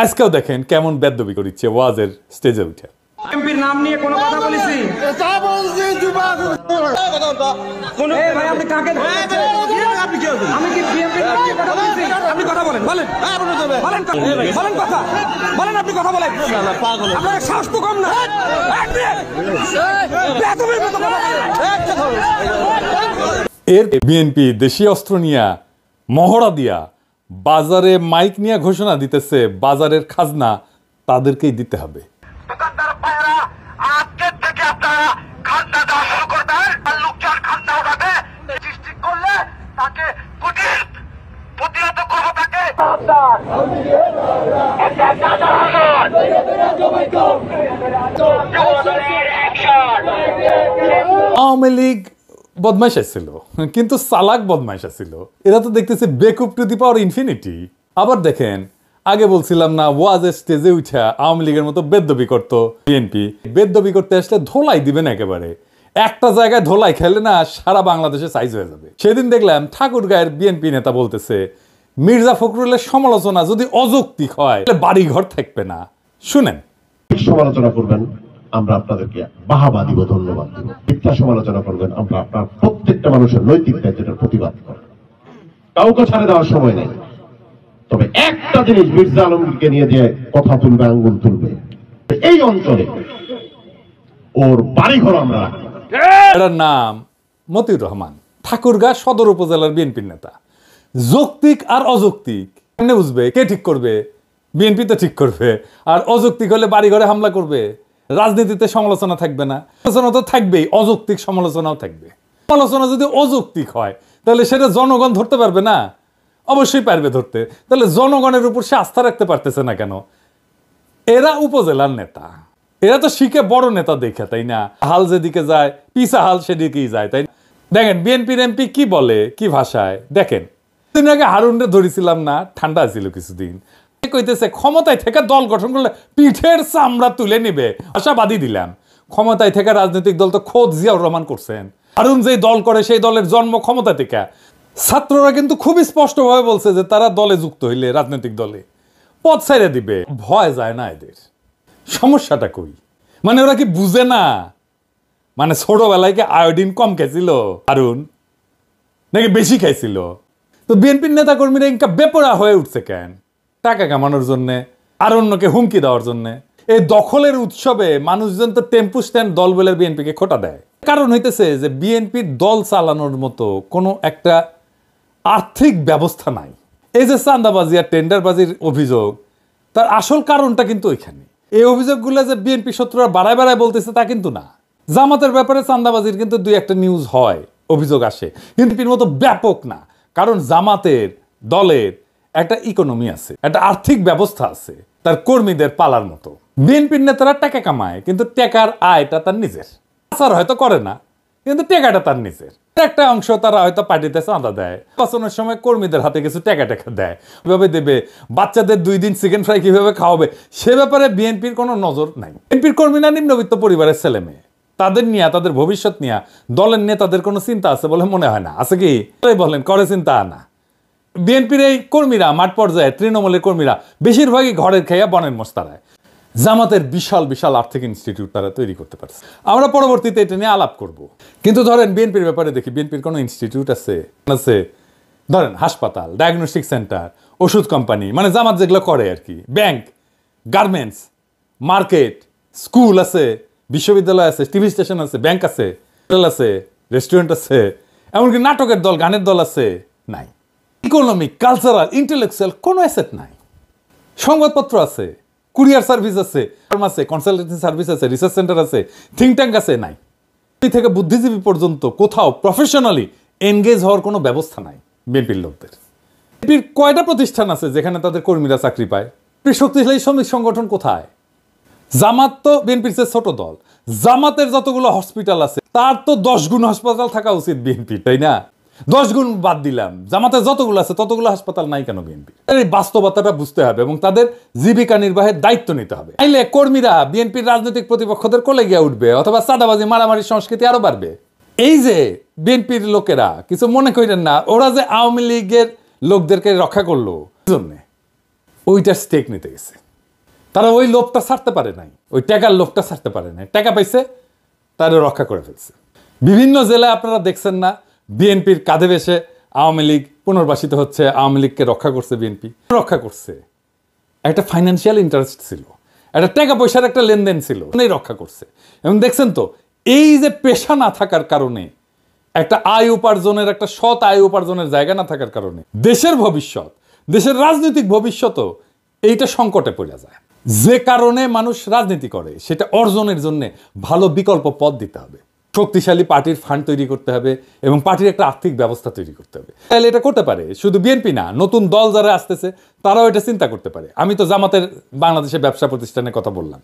আজকেও দেখেন কেমন বেদবি করিচ্ছে ওয়াজের স্টেজে উঠে। এমপির নাম নিয়ে কোনো কথা বলেছি? ভাই আপনি কাকে আমি কি বিএনপির নাম নিয়ে কথা বলেছি? আপনি কথা বলেন, বলেন বলেন কথা বলেন, আপনি কথা বলেন। আপনার সাহস তো কম না। এর বিএনপি দেশীয় অস্ত্র নিয়ে মহড়া দিয়া বাজারে মাইক নিয়ে ঘোষণা দিতেছে বাজারের খাজনা তাদেরকেই দিতে হবে। আওয়ামী লীগ বদমাইশ ছিল, কিন্তু চালাক বদমাইশ ছিল। এরা তো দেখতেছে বেকুব টু দি পাওয়ার ইনফিনিটি। আবার দেখেন, আগে বলছিলাম না ওয়াজের স্টেজে উঠা আওয়ামী লীগের মতো বেদবি করতো বিএনপি। বেদবি করতে আসলে ধোলাই দিবেন একেবারে। একটা জায়গায় ধোলাই খেলে না সারা বাংলাদেশে সাইজ হয়ে যাবে। সেদিন দেখলাম ঠাকুরগাঁয়ের বিএনপি নেতা বলতেছে মির্জা ফখরুলের সমালোচনা যদি অযৌক্তিক হয় তাহলে বাড়ি ঘর থাকবে না। শুনেন, সমালোচনা করবেন আমরা আপনাদেরকে বাহাবা দিব, ধন্যবাদ দিব। মিথ্যা সমালোচনা করবেন আমরা আপনার প্রত্যেকটা মানুষের নৈতিক দায়িত্বের প্রতিবাদ করেন, কাউকে ছাড়ে দেওয়ার সময় নেই। তবে একটা জিনিস, মির্জা আলমগীরকে নিয়ে যে কথা তুলবে, আঙ্গুল তুলবে, এই অঞ্চলে ওর বাড়িঘর আমরা। এটার নাম মতিউর রহমান, ঠাকুরগাঁ সদর উপজেলার বিএনপির নেতা। যৌক্তিক আর অযৌক্তিক কেমনে বুঝবে? কে ঠিক করবে? বিএনপি তো ঠিক করবে। আর অযৌক্তিক হলে বাড়িঘরে হামলা করবে। রাজনীতিতে সমালোচনা থাকবে না? সমালোচনা তো থাকবেই, অযৌক্তিক সমালোচনাও থাকবে। সমালোচনা যদি অযৌক্তিক হয় তাহলে সেটা জনগণ ধরতে পারবে না? অবশ্যই পারবে ধরতে। তাহলে জনগণের উপর সে আস্থা রাখতে পারতেছে না কেন? এরা উপজেলার নেতা, এরা তো শিখে বড় নেতা দেখে, তাই না? হাল যেদিকে যায় পিসা হাল সেদিকেই যায়, তাই না? দেখেন বিএনপির এমপি কি বলে, কি ভাষায়। দেখেন, দিন আগে হারুনরে ধরেছিলাম না, ঠান্ডা ছিল কিছুদিন, কইতেছে ক্ষমতায় থেকে দল গঠন করলে পিঠের চামড়া তুলে নিবে, আশাবাদী দিলাম। ক্ষমতায় থেকে রাজনৈতিক দল তো খোদ জিয়াউর রহমান করছেন। হারুন যেই দল করে সেই দলের জন্ম ক্ষমতা থেকে। ছাত্ররা কিন্তু খুবই স্পষ্টভাবে বলছে যে তারা দলে যুক্ত হইলে, রাজনৈতিক দলে পদ ছেড়ে দিবে। ভয় যায় না এদের? সমস্যাটা কই? মানে ওরা কি বুঝে না? মানে ছোটবেলায় কি আয়োডিন কম খেয়েছিল হারুন, নাকি বেশি খাইছিল? তো বিএনপির নেতা কর্মীরা ইনকা বেপরা হয়ে উঠছে কেন? টাকা কামানোর জন্যে, আর অন্যকে হুমকি দেওয়ার জন্যে। এই দখলের উৎসবে মানুষজন তো টেম্পু স্ট্যান্ড দল বলে বিএনপিকে খোটা দেয়। কারণ হইতেছে যে বিএনপির দল চালানোর মতো কোনো একটা আর্থিক ব্যবস্থা নাই। এই যে চাঁদাবাজি আর টেন্ডারবাজির অভিযোগ, তার আসল কারণটা কিন্তু ওইখানে। এই অভিযোগগুলো যে বিএনপি শত্রুরা বাড়ায় বাড়ায় বলতেছে তা কিন্তু না। জামাতের ব্যাপারে চাঁদাবাজির কিন্তু দুই একটা নিউজ হয়, অভিযোগ আসে, কিন্তু বিএনপির মতো ব্যাপক না। কারণ জামাতের দলের একটা ইকোনমি আছে, একটা আর্থিক ব্যবস্থা আছে, তার কর্মীদের পালার মতো। বিএনপির নেতারা টাকা কামায়, কিন্তু টাকার আয়টা তার নিজের। আচার হয়তো করে না, কিন্তু টাকাটা তার নিজের। একটা অংশ তারা হয়তো পার্টিতে চাঁদা দেয়, নির্বাচনের সময় কর্মীদের হাতে কিছু টাকা দেয়, কিভাবে দেবে, বাচ্চাদের 2 দিন চিকেন ফ্রাই কিভাবে খাওয়াবে, সে ব্যাপারে বিএনপির কোনো নজর নাই। বিএনপির কর্মীরা নিম্নবিত্ত পরিবারের ছেলে মেয়ে, তাদের নিয়ে, তাদের ভবিষ্যৎ নিয়ে দলের নেতাদের কোনো চিন্তা আছে বলে মনে হয় না। আছে কি? বলেন, করে চিন্তা না। বিএনপির এই কর্মীরা মাঠ পর্যায়ে, তৃণমূলের কর্মীরা বেশিরভাগই ঘরের খেয়া বনের মোস্তারায়। জামাতের বিশাল বিশাল আর্থিক ইনস্টিটিউট তারা তৈরি করতে পারছে। আমরা পরবর্তীতে এটা নিয়ে আলাপ করব। কিন্তু ধরেন বিএনপির ব্যাপারে দেখি, বিএনপির কোনো ইনস্টিটিউট আছে? ধরেন হাসপাতাল, ডায়াগনস্টিক সেন্টার, ওষুধ কোম্পানি, মানে জামাত যেগুলো করে আর কি, ব্যাংক, গার্মেন্টস, মার্কেট, স্কুল আছে, বিশ্ববিদ্যালয় আছে, টিভি স্টেশন আছে, ব্যাংক আছে, হোটেল আছে, রেস্টুরেন্ট আছে, এমনকি নাটকের দল, গানের দল আছে? নাই। ইকোনমিক, কালচারাল, ইন্টেলেকচুয়াল কোনো অ্যাসেট নাই। সংবাদপত্র আছে, কুরিয়ার সার্ভিস আছে, কনসালটেন্সি সার্ভিস আছে, রিসার্চ সেন্টার আছে, থিঙ্ক ট্যাঙ্ক আছে? নাই। থেকে বুদ্ধিজীবী পর্যন্ত কোথাও প্রফেশনালি এনগেজ হওয়ার কোনো ব্যবস্থা নাই বিএনপির লোকদের। বিএনপির কয়টা প্রতিষ্ঠান আছে যেখানে তাদের কর্মীরা চাকরি পায়? শক্তিশালী শ্রমিক সংগঠন কোথায়? জামাত তো বিএনপির চেয়ে ছোট দল। জামাতের যতগুলো হসপিটাল আছে তার তো 10 গুণ হাসপাতাল থাকা উচিত বিএনপি, তাই না? 10 গুণ বাদ দিলাম, জামাতের যতগুলো আছে ততগুলো হাসপাতাল নাই কেন বিএনপি? এই বাস্তবতাটা বুঝতে হবে এবং তাদের জীবিকা নির্বাহের দায়িত্ব নিতে হবে। তাইলে কর্মীরা বিএনপির রাজনৈতিক প্রতিপক্ষদের কোলে গিয়ে উঠবে, অথবা চাঁদাবাজি মারামারি সংস্কৃতি আরো বাড়বে। এই যে বিএনপির লোকেরা কিছু মনে করেন না, ওরা যে আওয়ামী লীগের লোকদেরকে রক্ষা করলো জন্য ওইটার স্টেক নিতে গেছে। তারা ওই লোভটা ছাড়তে পারে নাই, ওই টাকার লোভটা ছাড়তে পারে নাই। টাকা পাইছে, তারা রক্ষা করে ফেলছে। বিভিন্ন জেলায় আপনারা দেখছেন না, বিএনপির কাঁধে বেশে আওয়ামী লীগ পুনর্বাসিত হচ্ছে, আওয়ামী লীগকে রক্ষা করছে বিএনপি। রক্ষা করছে, একটা ফাইন্যান্সিয়াল ইন্টারেস্ট ছিল, একটা টাকা পয়সার একটা লেনদেন ছিল, রক্ষা করছে। এবং দেখছেন তো, এই যে পেশা না থাকার কারণে, একটা আয় উপার্জনের, একটা সৎ আয় উপার্জনের জায়গা না থাকার কারণে দেশের ভবিষ্যৎ, দেশের রাজনৈতিক ভবিষ্যৎও এইটা সংকটে পড়ে যায়। যে কারণে মানুষ রাজনীতি করে, সেটা অর্জনের জন্য ভালো বিকল্প পথ দিতে হবে, শক্তিশালী পার্টির ফান্ড তৈরি করতে হবে এবং পার্টির একটা আর্থিক ব্যবস্থা তৈরি করতে হবে। তাহলে এটা করতে পারে শুধু বিএনপি না, নতুন দল যারা আসতেছে তারাও এটা চিন্তা করতে পারে। আমি তো জামাতের বাংলাদেশে ব্যবসা প্রতিষ্ঠানের কথা বললাম।